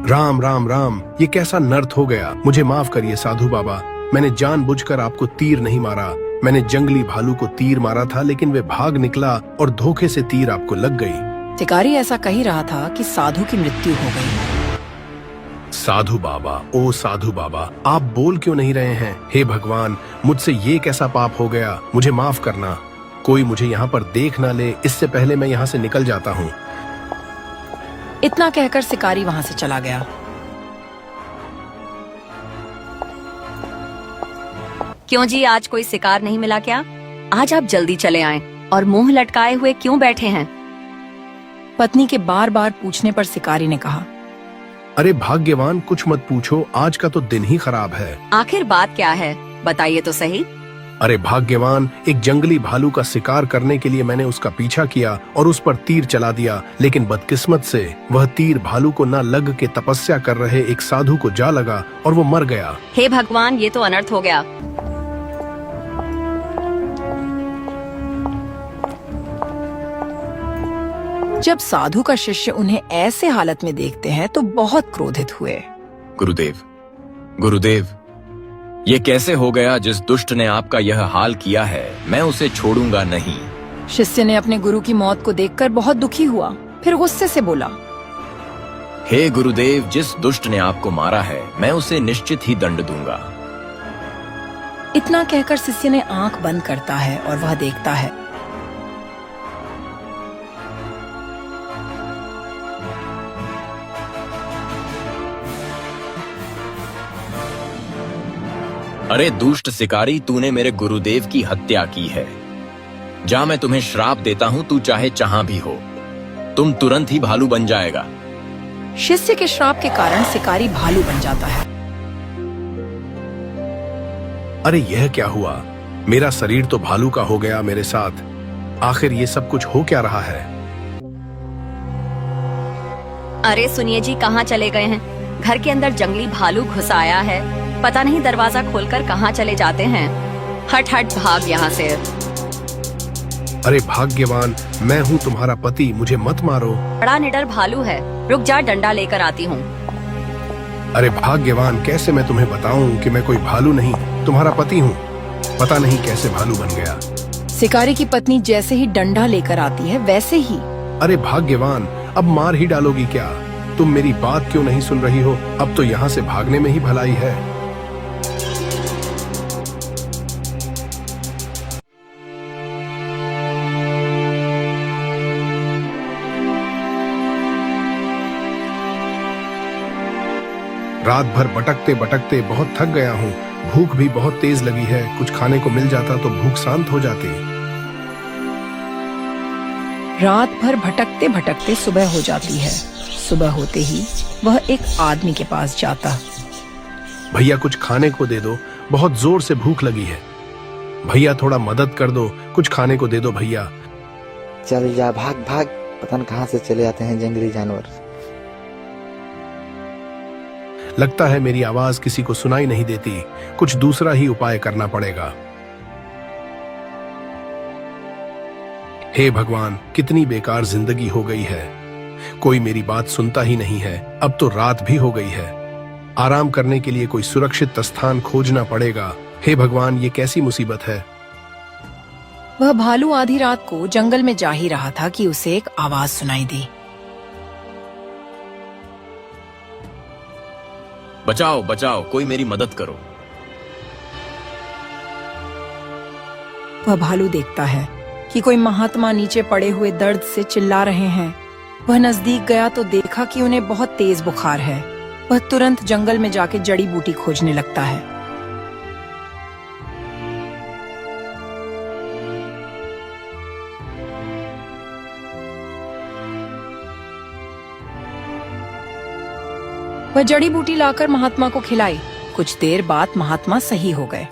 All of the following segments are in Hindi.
राम राम राम, ये कैसा नर्थ हो गया। मुझे माफ करिए साधु बाबा, मैंने जानबूझकर आपको तीर नहीं मारा। मैंने जंगली भालू को तीर मारा था, लेकिन वे भाग निकला और धोखे से तीर आपको लग गई। शिकारी ऐसा कह ही रहा था कि साधु की मृत्यु हो गई। साधु बाबा, ओ साधु बाबा, आप बोल क्यों नहीं रहे हैं? हे भगवान, मुझसे ये कैसा पाप हो गया? मुझे माफ करना। कोई मुझे यहाँ पर देख ना ले, इससे पहले मैं यहाँ से निकल जाता हूँ। इतना कहकर शिकारी वहाँ से चला गया। क्यों जी, आज कोई शिकार नहीं मिला क्या? आज आप जल्दी चले आएं और मुंह लटकाए हुए क्यों बैठे हैं? पत्नी के बार बार पूछने पर शिकारी ने कहा, अरे भाग्यवान, कुछ मत पूछो, आज का तो दिन ही खराब है। आखिर बात क्या है, बताइए तो सही। अरे भाग्यवान, एक जंगली भालू का शिकार करने के लिए मैंने उसका पीछा किया और उस पर तीर चला दिया, लेकिन बदकिस्मत से वह तीर भालू को न लग के तपस्या कर रहे एक साधु को जा लगा और वो मर गया। हे भगवान, ये तो अनर्थ हो गया। जब साधु का शिष्य उन्हें ऐसे हालत में देखते हैं तो बहुत क्रोधित हुए। गुरुदेव, गुरुदेव, ये कैसे हो गया? जिस दुष्ट ने आपका यह हाल किया है, मैं उसे छोड़ूंगा नहीं। शिष्य ने अपने गुरु की मौत को देखकर बहुत दुखी हुआ, फिर गुस्से से बोला, हे गुरुदेव, जिस दुष्ट ने आपको मारा है, मैं उसे निश्चित ही दंड दूंगा। इतना कहकर शिष्य ने आंख बंद करता है और वह देखता है। अरे दुष्ट शिकारी, तूने मेरे गुरुदेव की हत्या की है। जा, मैं तुम्हें श्राप देता हूँ, तू चाहे जहां भी हो, तुम तुरंत ही भालू बन जाएगा। शिष्य के श्राप के कारण शिकारी भालू बन जाता है। अरे यह क्या हुआ? मेरा शरीर तो भालू का हो गया मेरे साथ। आखिर ये सब कुछ हो क्या रहा है? अरे सुनिए जी, कहाँ चले गए हैं? घर के अंदर जंगली भालू घुस आया है, पता नहीं दरवाजा खोलकर कहाँ चले जाते हैं। हट हट, भाग यहाँ से। अरे भाग्यवान, मैं हूँ तुम्हारा पति, मुझे मत मारो। बड़ा निडर भालू है, रुक जा, डंडा लेकर आती हूँ। अरे भाग्यवान, कैसे मैं तुम्हें बताऊं कि मैं कोई भालू नहीं, तुम्हारा पति हूँ। पता नहीं कैसे भालू बन गया। शिकारी की पत्नी जैसे ही डंडा लेकर आती है वैसे ही। अरे भाग्यवान, अब मार ही डालोगी क्या? तुम मेरी बात क्यों नहीं सुन रही हो? अब तो यहाँ से भागने में ही भलाई है। रात भर भटकते भटकते बहुत थक गया हूँ। भूख भी बहुत तेज लगी है। कुछ खाने को मिल जाता तो भूख शांत हो जाती। रात भर भटकते भटकते सुबह हो जाती है। सुबह होते ही वह एक आदमी के पास जाता। भैया कुछ खाने को दे दो, बहुत जोर से भूख लगी है। भैया थोड़ा मदद कर दो, कुछ खाने को दे दो भैया। चल जा, भाग भाग, पता नहीं कहाँ से चले आते हैं जंगली जानवर। लगता है मेरी आवाज किसी को सुनाई नहीं देती। कुछ दूसरा ही उपाय करना पड़ेगा। हे भगवान, कितनी बेकार जिंदगी हो गई है। कोई मेरी बात सुनता ही नहीं है। अब तो रात भी हो गई है। आराम करने के लिए कोई सुरक्षित स्थान खोजना पड़ेगा। हे भगवान, ये कैसी मुसीबत है। वह भालू आधी रात को जंगल में जा ही रहा था कि उसे एक आवाज सुनाई दी। बचाओ बचाओ, कोई मेरी मदद करो। वह भालू देखता है कि कोई महात्मा नीचे पड़े हुए दर्द से चिल्ला रहे हैं। वह नजदीक गया तो देखा कि उन्हें बहुत तेज बुखार है। वह तुरंत जंगल में जाके जड़ी बूटी खोजने लगता है। वह जड़ी बूटी लाकर महात्मा को खिलाई। कुछ देर बाद महात्मा सही हो गए।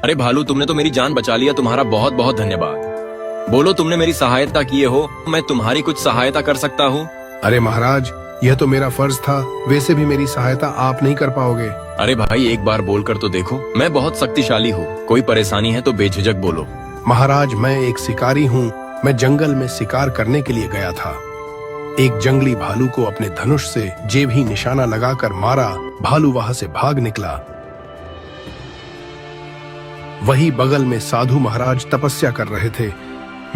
अरे भालू, तुमने तो मेरी जान बचा लिया, तुम्हारा बहुत बहुत धन्यवाद। बोलो, तुमने मेरी सहायता किए हो, मैं तुम्हारी कुछ सहायता कर सकता हूँ? अरे महाराज, यह तो मेरा फर्ज था। वैसे भी मेरी सहायता आप नहीं कर पाओगे। अरे भाई, एक बार बोलकर तो देखो, मैं बहुत शक्तिशाली हूँ। कोई परेशानी है तो बेझिझक बोलो। महाराज, मैं एक शिकारी हूँ। मैं जंगल में शिकार करने के लिए गया था। एक जंगली भालू को अपने धनुष से जेब ही निशाना लगाकर मारा। भालू वहां से भाग निकला। वही बगल में साधु महाराज तपस्या कर रहे थे।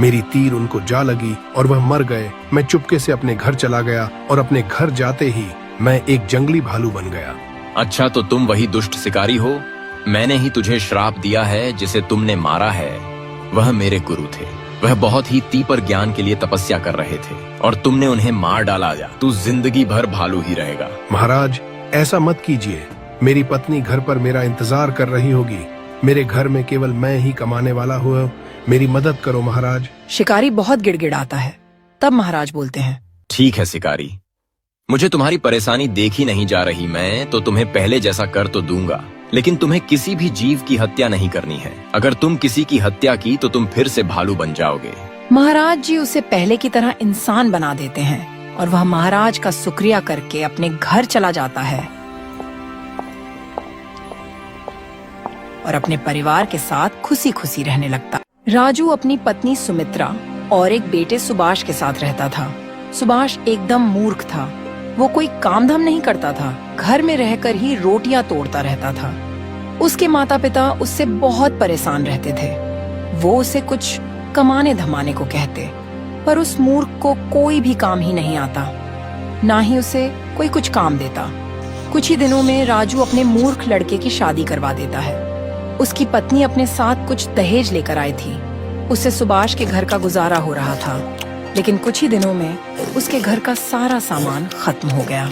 मेरी तीर उनको जा लगी और वह मर गए। मैं चुपके से अपने घर चला गया और अपने घर जाते ही मैं एक जंगली भालू बन गया। अच्छा, तो तुम वही दुष्ट शिकारी हो। मैंने ही तुझे श्राप दिया है। जिसे तुमने मारा है वह मेरे गुरु थे। वह बहुत ही तीव्र ज्ञान के लिए तपस्या कर रहे थे और तुमने उन्हें मार डाला। तू जिंदगी भर भालू ही रहेगा। महाराज, ऐसा मत कीजिए। मेरी पत्नी घर पर मेरा इंतजार कर रही होगी। मेरे घर में केवल मैं ही कमाने वाला हूँ। मेरी मदद करो महाराज। शिकारी बहुत गिड़गिड़ाता है। तब महाराज बोलते हैं, ठीक है शिकारी, मुझे तुम्हारी परेशानी देखी नहीं जा रही। मैं तो तुम्हें पहले जैसा कर तो दूंगा, लेकिन तुम्हें किसी भी जीव की हत्या नहीं करनी है। अगर तुम किसी की हत्या की तो तुम फिर से भालू बन जाओगे। महाराज जी उसे पहले की तरह इंसान बना देते हैं और वह महाराज का शुक्रिया करके अपने घर चला जाता है और अपने परिवार के साथ खुशी खुशी रहने लगता। राजू अपनी पत्नी सुमित्रा और एक बेटे सुभाष के साथ रहता था। सुभाष एकदम मूर्ख था। वो कोई काम धाम नहीं करता था। घर में रहकर ही रोटियां तोड़ता रहता था। उसके माता पिता उससे बहुत परेशान रहते थे। वो उसे कुछ कमाने धमाने को कहते, पर उस मूर्ख को कोई भी काम ही नहीं आता, ना ही उसे कोई कुछ काम देता। कुछ ही दिनों में राजू अपने मूर्ख लड़के की शादी करवा देता है। उसकी पत्नी अपने साथ कुछ दहेज लेकर आई थी। उससे सुभाष के घर का गुजारा हो रहा था, लेकिन कुछ ही दिनों में उसके घर का सारा सामान खत्म हो गया।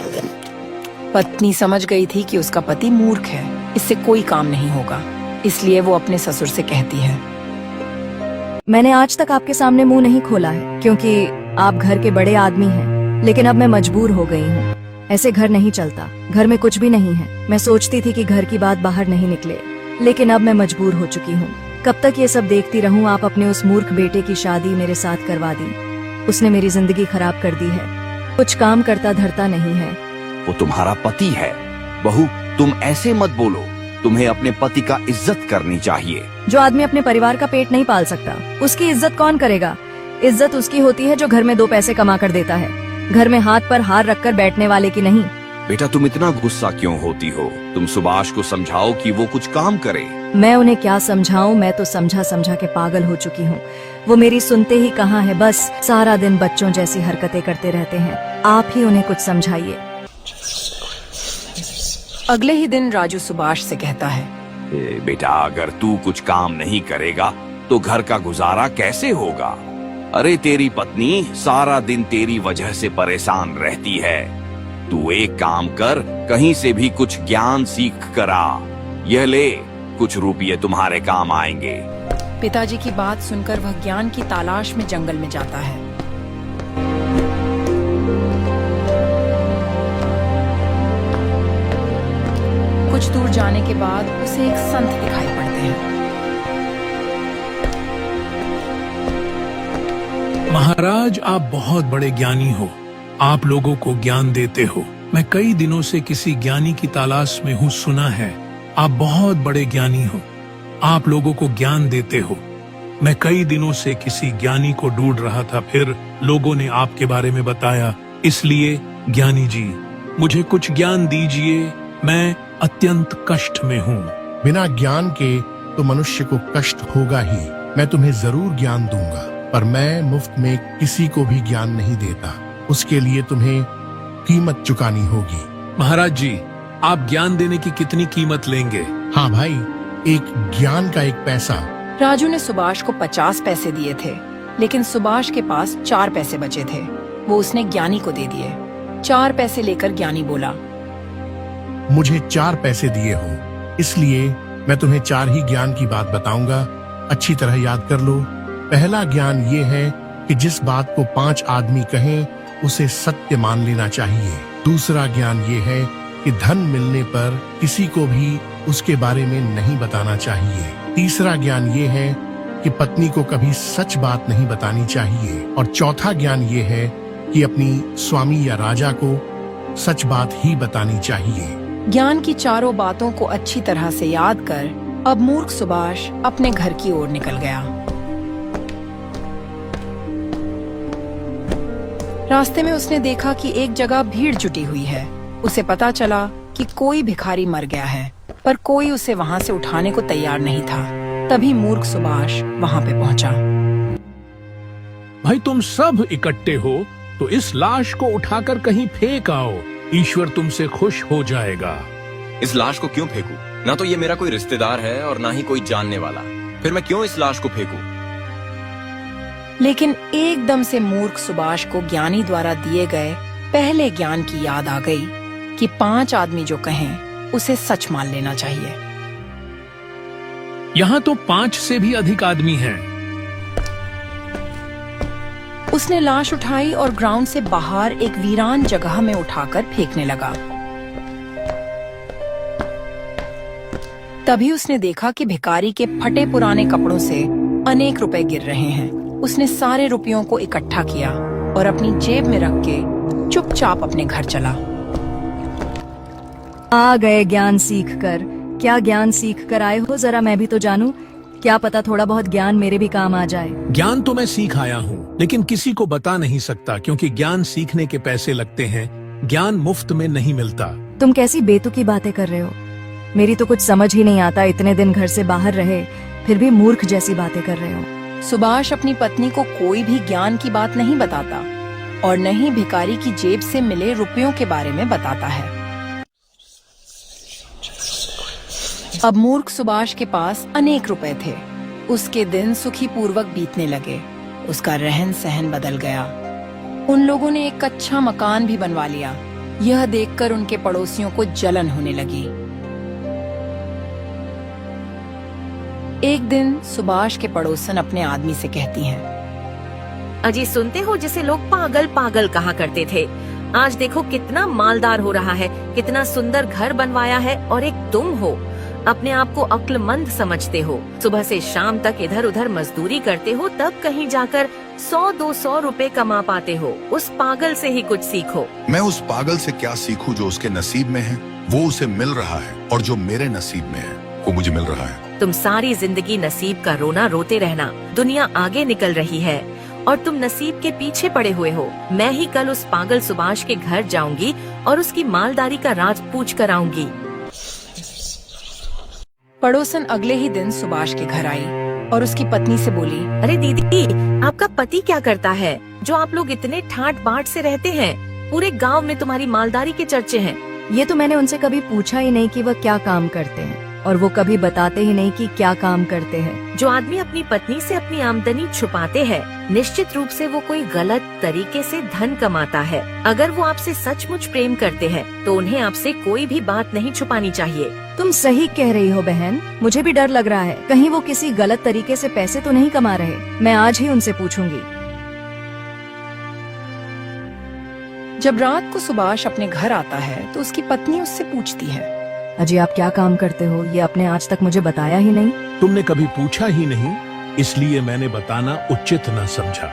पत्नी समझ गई थी कि उसका पति मूर्ख है, इससे कोई काम नहीं होगा, इसलिए वो अपने ससुर से कहती है, मैंने आज तक आपके सामने मुंह नहीं खोला है क्योंकि आप घर के बड़े आदमी हैं, लेकिन अब मैं मजबूर हो गई हूँ। ऐसे घर नहीं चलता। घर में कुछ भी नहीं है। मैं सोचती थी कि घर की बात बाहर नहीं निकले, लेकिन अब मैं मजबूर हो चुकी हूँ। कब तक ये सब देखती रहूँ? आप अपने उस मूर्ख बेटे की शादी मेरे साथ करवा दी। उसने मेरी जिंदगी खराब कर दी है। कुछ काम करता धरता नहीं है। वो तुम्हारा पति है। बहू, तुम ऐसे मत बोलो। तुम्हें अपने पति का इज्जत करनी चाहिए। जो आदमी अपने परिवार का पेट नहीं पाल सकता, उसकी इज्जत कौन करेगा? इज्जत उसकी होती है जो घर में 2 पैसे कमा कर देता है, घर में हाथ पर हार रखकर बैठने वाले की नहीं। बेटा, तुम इतना गुस्सा क्यों होती हो? तुम सुभाष को समझाओ कि वो कुछ काम करे। मैं उन्हें क्या समझाऊं? मैं तो समझा समझा के पागल हो चुकी हूँ। वो मेरी सुनते ही कहाँ है। बस सारा दिन बच्चों जैसी हरकतें करते रहते हैं। आप ही उन्हें कुछ समझाइए। अगले ही दिन राजू सुभाष से कहता है, बेटा, अगर तू कुछ काम नहीं करेगा तो घर का गुजारा कैसे होगा? अरे तेरी पत्नी सारा दिन तेरी वजह से परेशान रहती है। तू एक काम कर, कहीं से भी कुछ ज्ञान सीख कर आ। यह ले, कुछ रुपये तुम्हारे काम आएंगे। पिताजी की बात सुनकर वह ज्ञान की तलाश में जंगल में जाता है। कुछ दूर जाने के बाद उसे एक संत दिखाई पड़ते हैं। महाराज, आप बहुत बड़े ज्ञानी हो। आप लोगों को ज्ञान देते हो। मैं कई दिनों से किसी ज्ञानी की तलाश में हूँ। सुना है आप बहुत बड़े ज्ञानी हो। आप लोगों को ज्ञान देते हो। मैं कई दिनों से किसी ज्ञानी को ढूंढ रहा था, फिर लोगों ने आपके बारे में बताया। इसलिए ज्ञानी जी, मुझे कुछ ज्ञान दीजिए। मैं अत्यंत कष्ट में हूँ। बिना ज्ञान के तो मनुष्य को कष्ट होगा ही। मैं तुम्हें जरूर ज्ञान दूंगा, पर मैं मुफ्त में किसी को भी ज्ञान नहीं देता। उसके लिए तुम्हें कीमत चुकानी होगी। महाराज जी, आप ज्ञान देने की कितनी कीमत लेंगे? हाँ भाई, एक ज्ञान का 1 पैसा। राजू ने सुभाष को 50 पैसे दिए थे, लेकिन सुभाष के पास 4 पैसे बचे थे। वो उसने ज्ञानी को दे दिए। 4 पैसे लेकर ज्ञानी बोला, मुझे 4 पैसे दिए हो, इसलिए मैं तुम्हें 4 ही ज्ञान की बात बताऊंगा। अच्छी तरह याद कर लो। पहला ज्ञान ये है कि जिस बात को 5 आदमी कहें उसे सत्य मान लेना चाहिए। दूसरा ज्ञान ये है कि धन मिलने पर किसी को भी उसके बारे में नहीं बताना चाहिए। तीसरा ज्ञान ये है कि पत्नी को कभी सच बात नहीं बतानी चाहिए। और चौथा ज्ञान ये है कि अपनी स्वामी या राजा को सच बात ही बतानी चाहिए। ज्ञान की चारों बातों को अच्छी तरह से याद कर अब मूर्ख सुभाष अपने घर की ओर निकल गया। रास्ते में उसने देखा कि एक जगह भीड़ जुटी हुई है। उसे पता चला कि कोई भिखारी मर गया है, पर कोई उसे वहाँ से उठाने को तैयार नहीं था। तभी मूर्ख सुभाष वहाँ पे पहुँचा। भाई तुम सब इकट्ठे हो तो इस लाश को उठाकर कहीं फेंक आओ, ईश्वर तुमसे खुश हो जाएगा। इस लाश को क्यों फेंकूं? ना तो ये मेरा कोई रिश्तेदार है और ना ही कोई जानने वाला, फिर मैं क्यों इस लाश को फेंकूं? लेकिन एकदम से मूर्ख सुभाष को ज्ञानी द्वारा दिए गए पहले ज्ञान की याद आ गई कि 5 आदमी जो कहें उसे सच मान लेना चाहिए। यहाँ तो 5 से भी अधिक आदमी हैं। उसने लाश उठाई और ग्राउंड से बाहर एक वीरान जगह में उठाकर फेंकने लगा। तभी उसने देखा कि भिखारी के फटे पुराने कपड़ों से अनेक रुपए गिर रहे हैं। उसने सारे रुपयों को इकट्ठा किया और अपनी जेब में रख के चुपचाप अपने घर चला। आ गए ज्ञान सीख कर। क्या ज्ञान सीख कर आए हो, जरा मैं भी तो जानूं। क्या पता थोड़ा बहुत ज्ञान मेरे भी काम आ जाए। ज्ञान तो मैं सीख आया हूँ, लेकिन किसी को बता नहीं सकता क्योंकि ज्ञान सीखने के पैसे लगते हैं। ज्ञान मुफ्त में नहीं मिलता। तुम कैसी बेतुकी बातें कर रहे हो? मेरी तो कुछ समझ ही नहीं आता। इतने दिन घर से बाहर रहे फिर भी मूर्ख जैसी बातें कर रहे हो। सुभाष अपनी पत्नी को कोई भी ज्ञान की बात नहीं बताता और न ही भिखारी की जेब से मिले रुपयों के बारे में बताता है। अब मूर्ख सुभाष के पास अनेक रुपए थे। उसके दिन सुखी पूर्वक बीतने लगे। उसका रहन सहन बदल गया। उन लोगों ने एक अच्छा मकान भी बनवा लिया। यह देखकर उनके पड़ोसियों को जलन होने लगी। एक दिन सुभाष के पड़ोसन अपने आदमी से कहती हैं, अजी सुनते हो जिसे लोग पागल पागल कहा करते थे, आज देखो कितना मालदार हो रहा है, कितना सुंदर घर बनवाया है। और एक तुम हो, अपने आप को अक्लमंद समझते हो, सुबह से शाम तक इधर उधर मजदूरी करते हो, तब कहीं जाकर 100-200 रुपए कमा पाते हो। उस पागल से ही कुछ सीखो। मैं उस पागल से क्या सीखूं जो उसके नसीब में है, वो उसे मिल रहा है, और जो मेरे नसीब में है वो मुझे मिल रहा है। तुम सारी जिंदगी नसीब का रोना रोते रहना। दुनिया आगे निकल रही है और तुम नसीब के पीछे पड़े हुए हो। मैं ही कल उस पागल सुभाष के घर जाऊंगी और उसकी मालदारी का राज पूछ कर आऊंगी। पड़ोसन अगले ही दिन सुभाष के घर आई और उसकी पत्नी से बोली, अरे दीदी, आपका पति क्या करता है जो आप लोग इतने ठाट बाट से रहते हैं? पूरे गांव में तुम्हारी मालदारी के चर्चे हैं। ये तो मैंने उनसे कभी पूछा ही नहीं कि वह क्या काम करते हैं, और वो कभी बताते ही नहीं कि क्या काम करते हैं। जो आदमी अपनी पत्नी से अपनी आमदनी छुपाते हैं, निश्चित रूप से वो कोई गलत तरीके से धन कमाता है। अगर वो आपसे सचमुच प्रेम करते हैं तो उन्हें आपसे कोई भी बात नहीं छुपानी चाहिए। तुम सही कह रही हो बहन, मुझे भी डर लग रहा है कहीं वो किसी गलत तरीके से पैसे तो नहीं कमा रहे। मैं आज ही उनसे पूछूंगी। जब रात को सुभाष अपने घर आता है तो उसकी पत्नी उससे पूछती है, अजी आप क्या काम करते हो? ये आपने आज तक मुझे बताया ही नहीं। तुमने कभी पूछा ही नहीं, इसलिए मैंने बताना उचित न समझा।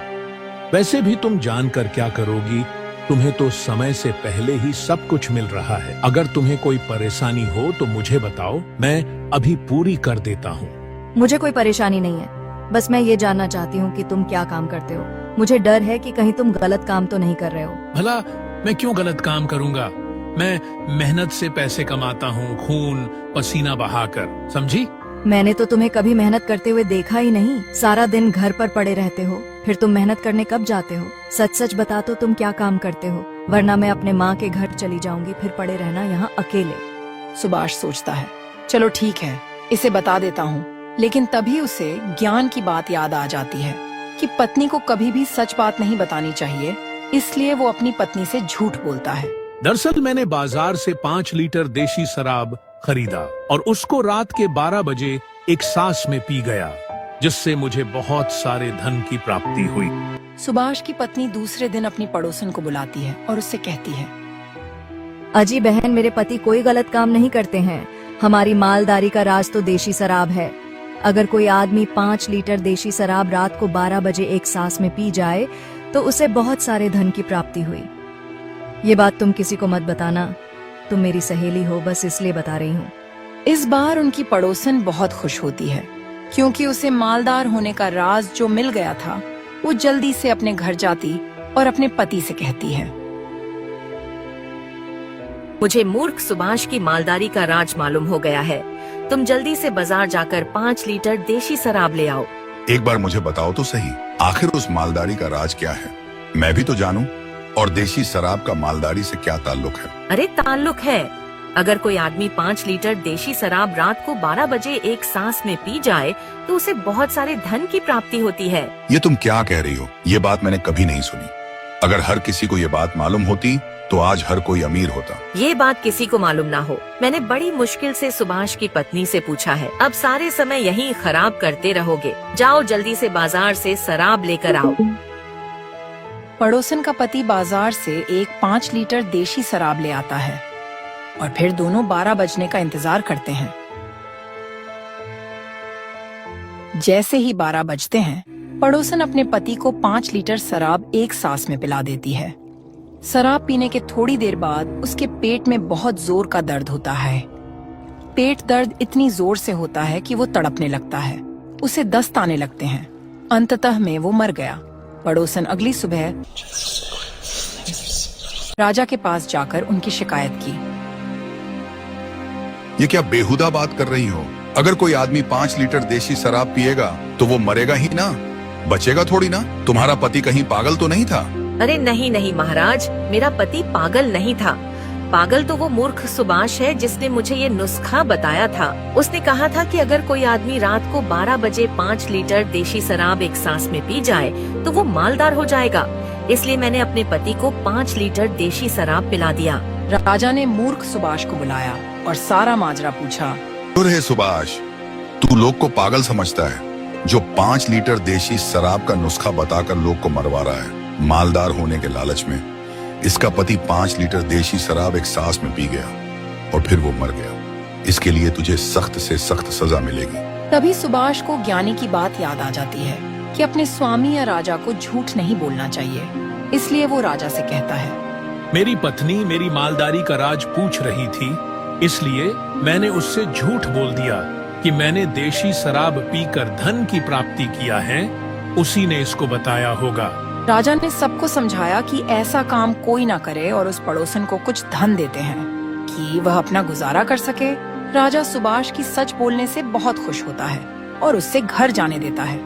वैसे भी तुम जानकर क्या करोगी? तुम्हें तो समय से पहले ही सब कुछ मिल रहा है। अगर तुम्हें कोई परेशानी हो तो मुझे बताओ, मैं अभी पूरी कर देता हूँ। मुझे कोई परेशानी नहीं है, बस मैं ये जानना चाहती हूँ कि तुम क्या काम करते हो। मुझे डर है कि कहीं तुम गलत काम तो नहीं कर रहे हो। भला मैं क्यों गलत काम करूंगा? मैं मेहनत से पैसे कमाता हूँ, खून पसीना बहाकर, समझी? मैंने तो तुम्हें कभी मेहनत करते हुए देखा ही नहीं। सारा दिन घर पर पड़े रहते हो, फिर तुम मेहनत करने कब जाते हो? सच सच बता तो तुम क्या काम करते हो, वरना मैं अपने माँ के घर चली जाऊंगी, फिर पड़े रहना यहाँ अकेले। सुभाष सोचता है, चलो ठीक है, इसे बता देता हूँ। लेकिन तभी उसे ज्ञान की बात याद आ जाती है कि पत्नी को कभी भी सच बात नहीं बतानी चाहिए, इसलिए वो अपनी पत्नी से झूठ बोलता है। दरअसल मैंने बाजार से 5 लीटर देशी शराब खरीदा और उसको रात के 12 बजे एक सांस में पी गया, जिससे मुझे बहुत सारे धन की प्राप्ति हुई। सुभाष की पत्नी दूसरे दिन अपनी पड़ोसन को बुलाती है और उससे कहती है, अजी बहन, मेरे पति कोई गलत काम नहीं करते हैं। हमारी मालदारी का राज तो देशी शराब है। अगर कोई आदमी 5 लीटर देशी शराब रात को 12 बजे एक सांस में पी जाए तो उसे बहुत सारे धन की प्राप्ति हुई। ये बात तुम किसी को मत बताना, तुम मेरी सहेली हो, बस इसलिए बता रही हूँ। इस बार उनकी पड़ोसन बहुत खुश होती है क्योंकि उसे मालदार होने का राज जो मिल गया था, वो जल्दी से अपने घर जाती और अपने पति से कहती है, मुझे मूर्ख सुभाष की मालदारी का राज मालूम हो गया है। तुम जल्दी से बाजार जाकर 5 लीटर देशी शराब ले आओ। एक बार मुझे बताओ तो सही, आखिर उस मालदारी का राज क्या है? मैं भी तो जानूं। और देशी शराब का मालदारी से क्या ताल्लुक है? अरे ताल्लुक है। अगर कोई आदमी 5 लीटर देशी शराब रात को 12 बजे एक सांस में पी जाए तो उसे बहुत सारे धन की प्राप्ति होती है। ये तुम क्या कह रही हो? ये बात मैंने कभी नहीं सुनी। अगर हर किसी को ये बात मालूम होती तो आज हर कोई अमीर होता। ये बात किसी को मालूम ना हो। मैंने बड़ी मुश्किल से सुभाष की पत्नी से पूछा है। अब सारे समय यही खराब करते रहोगे। जाओ जल्दी से बाजार से शराब लेकर आओ। पड़ोसन का पति बाजार से एक 5 लीटर देशी शराब ले आता है और फिर दोनों 12 बजने का इंतजार करते हैं। जैसे ही 12 बजते हैं, पड़ोसन अपने पति को 5 लीटर शराब एक सांस में पिला देती है। शराब पीने के थोड़ी देर बाद उसके पेट में बहुत जोर का दर्द होता है। पेट दर्द इतनी जोर से होता है कि वो तड़पने लगता है। उसे दस्त आने लगते हैं। अंततः में वो मर गया। पड़ोसन अगली सुबह राजा के पास जाकर उनकी शिकायत की। ये क्या बेहुदा बात कर रही हो? अगर कोई आदमी 5 लीटर देशी शराब पिएगा तो वो मरेगा ही ना, बचेगा थोड़ी ना। तुम्हारा पति कहीं पागल तो नहीं था? अरे नहीं नहीं महाराज, मेरा पति पागल नहीं था। पागल तो वो मूर्ख सुभाष है जिसने मुझे ये नुस्खा बताया था। उसने कहा था कि अगर कोई आदमी रात को 12 बजे 5 लीटर देशी शराब एक सांस में पी जाए तो वो मालदार हो जाएगा। इसलिए मैंने अपने पति को 5 लीटर देशी शराब पिला दिया। राजा ने मूर्ख सुभाष को बुलाया और सारा माजरा पूछा। है सुभाष, तू लोग को पागल समझता है जो 5 लीटर देशी शराब का नुस्खा बताकर लोग को मरवा रहा है मालदार होने के लालच में। इसका पति 5 लीटर देशी शराब एक सांस में पी गया और फिर वो मर गया। इसके लिए तुझे सख्त से सख्त सजा मिलेगी। तभी सुभाष को ज्ञानी की बात याद आ जाती है कि अपने स्वामी या राजा को झूठ नहीं बोलना चाहिए। इसलिए वो राजा से कहता है, मेरी पत्नी मेरी मालदारी का राज पूछ रही थी, इसलिए मैंने उससे झूठ बोल दिया कि मैंने देशी शराब पीकर धन की प्राप्ति किया है। उसी ने इसको बताया होगा। राजा ने सबको समझाया कि ऐसा काम कोई ना करे और उस पड़ोसन को कुछ धन देते हैं कि वह अपना गुजारा कर सके। राजा सुभाष की सच बोलने से बहुत खुश होता है और उससे घर जाने देता है।